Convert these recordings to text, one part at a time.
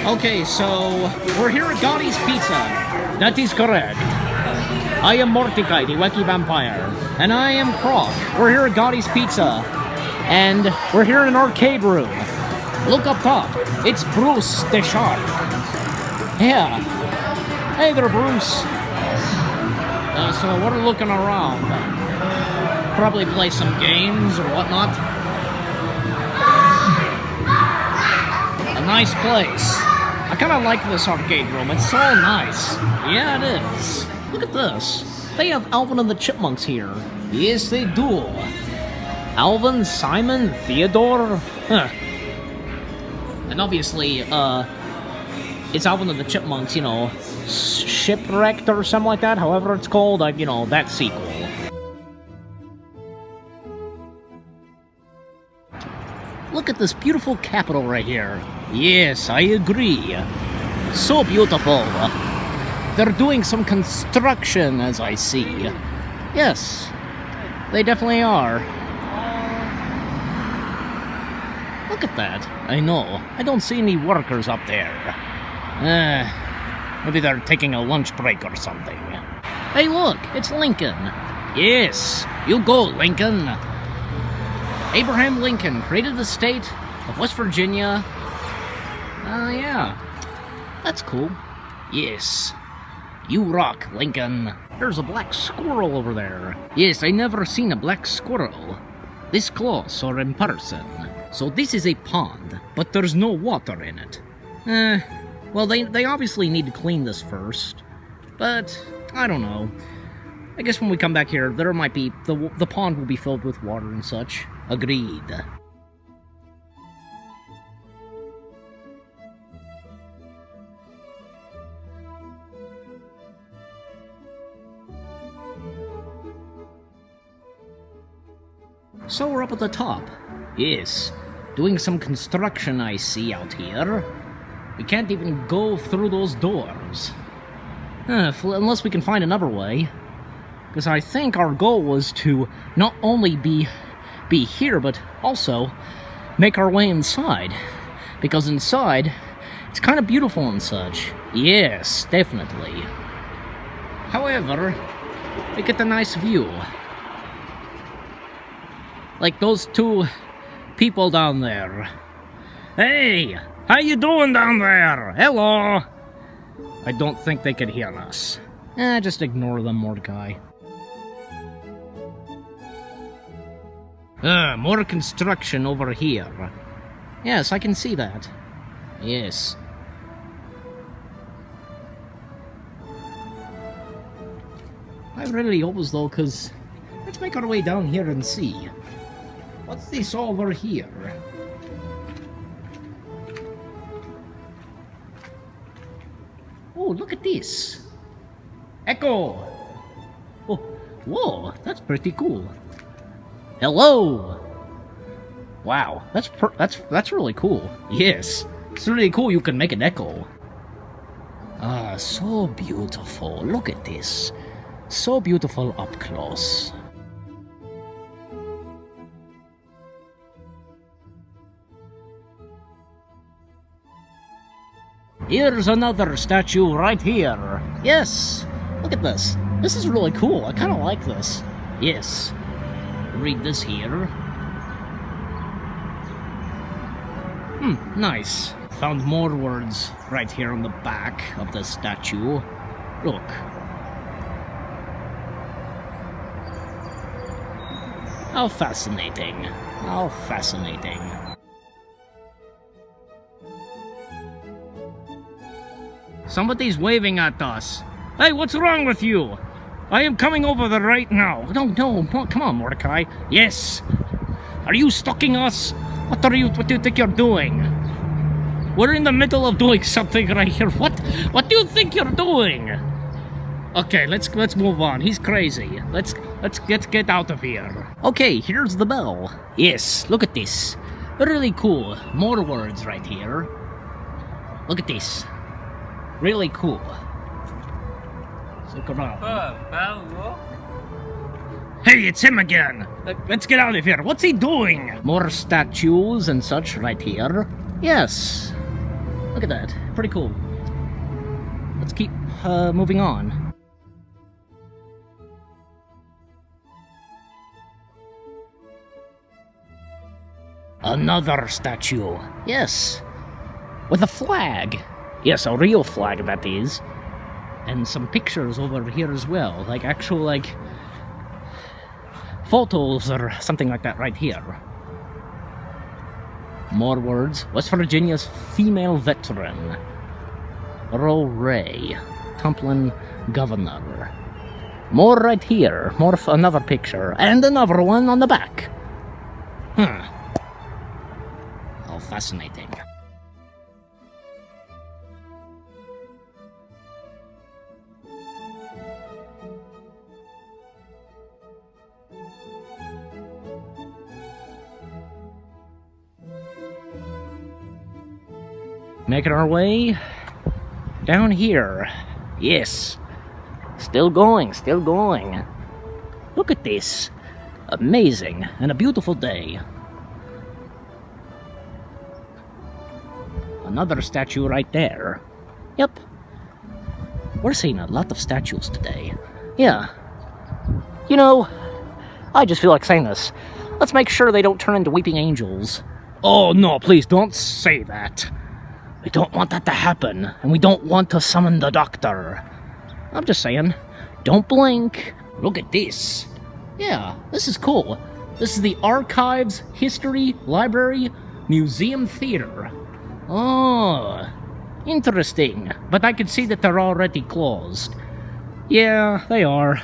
Okay, so we're here at Gatti's Pizza. That is correct. I am Mordecai, the wacky vampire. And I am Croc. We're here at Gatti's Pizza. And we're here in an arcade room. Look up top. It's Bruce the Shark. Yeah. Hey there, Bruce. So we're looking around. Probably play some games or whatnot. A nice place. I kind of like this arcade room. It's so nice. Yeah, it is. Look at this. They have Alvin and the Chipmunks here. Yes, they do. Alvin, Simon, Theodore. Huh. And obviously, it's Alvin and the Chipmunks, you know, Shipwrecked or something like that, however it's called, you know, that sequel. Look at this beautiful Capitol right here. Yes, I agree. So beautiful. They're doing some construction, as I see. Yes, they definitely are. Look at that. I know. I don't see any workers up there. Maybe they're taking a lunch break or something. Hey, look, it's Lincoln. Yes, you go, Lincoln. Abraham Lincoln created the state of West Virginia. Yeah. That's cool. Yes. You rock, Lincoln. There's a black squirrel over there. Yes, I never seen a black squirrel this close or in person. So this is a pond, but there's no water in it. Well, they obviously need to clean this first. But, I don't know. I guess when we come back here, there might be... The pond will be filled with water and such. Agreed. So we're up at the top. Yes. Doing some construction I see out here. We can't even go through those doors. Unless we can find another way. Because I think our goal was to not only be here, but also make our way inside. Because inside, it's kind of beautiful and such. Yes, definitely. However, we get a nice view. Like those two people down there. Hey! How you doing down there? Hello! I don't think they could hear us. Just ignore them, Mordecai. More construction over here. Yes, I can see that. Yes. I really hope though, because let's make our way down here and see. What's this over here? Oh, look at this. Echo! Oh, whoa, that's pretty cool. Hello! Wow, that's really cool. Yes, it's really cool you can make an echo. Ah, so beautiful. Look at this. So beautiful up close. Here's another statue right here. Yes, look at this. This is really cool. I kind of like this. Yes. Read this here. Nice. Found more words right here on the back of the statue. Look. How fascinating. How fascinating. Somebody's waving at us. Hey, what's wrong with you? I am coming over there right now. No, come on, Mordecai. Yes. Are you stalking us? What do you think you're doing? We're in the middle of doing something right here. What do you think you're doing? Okay, let's move on. He's crazy. Let's get out of here. Okay, here's the bell. Yes, look at this. Really cool. More words right here. Look at this. Really cool. Look around. Hey, it's him again! Let's get out of here. What's he doing? More statues and such right here. Yes. Look at that. Pretty cool. Let's keep moving on. Another statue. Yes. With a flag. Yes, a real flag that is. And some pictures over here as well. Like actual, like, photos or something like that right here. More words. West Virginia's female veteran. Earl Ray. Tumplin Governor. More right here. More another picture. And another one on the back. How fascinating. Making our way down here. Yes. Still going, still going. Look at this. Amazing. And a beautiful day. Another statue right there. Yep. We're seeing a lot of statues today. Yeah. You know, I just feel like saying this. Let's make sure they don't turn into weeping angels. Oh, no, please don't say that. We don't want that to happen, and we don't want to summon the doctor. I'm just saying, don't blink. Look at this. Yeah, this is cool. This is the Archives, History, Library, Museum Theater. Oh, interesting. But I can see that they're already closed. Yeah, they are.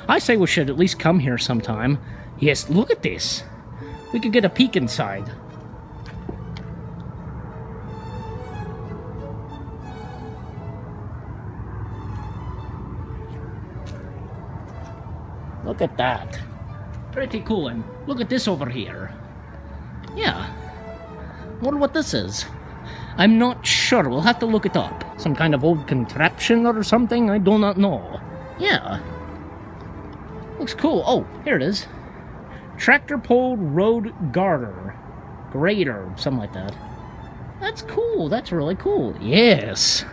I say we should at least come here sometime. Yes, look at this. We could get a peek inside. Look at that. Pretty cool. And look at this over here. Yeah. Wonder what this is. I'm not sure. We'll have to look it up. Some kind of old contraption or something? I do not know. Yeah. Looks cool. Oh, here it is. Tractor Pulled Road Grader. Something like that. That's cool. That's really cool. Yes.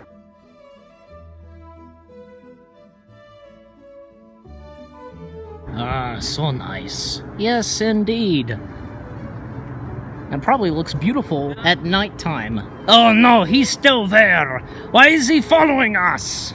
Ah, so nice. Yes, indeed. And probably looks beautiful at nighttime. Oh no, he's still there! Why is he following us?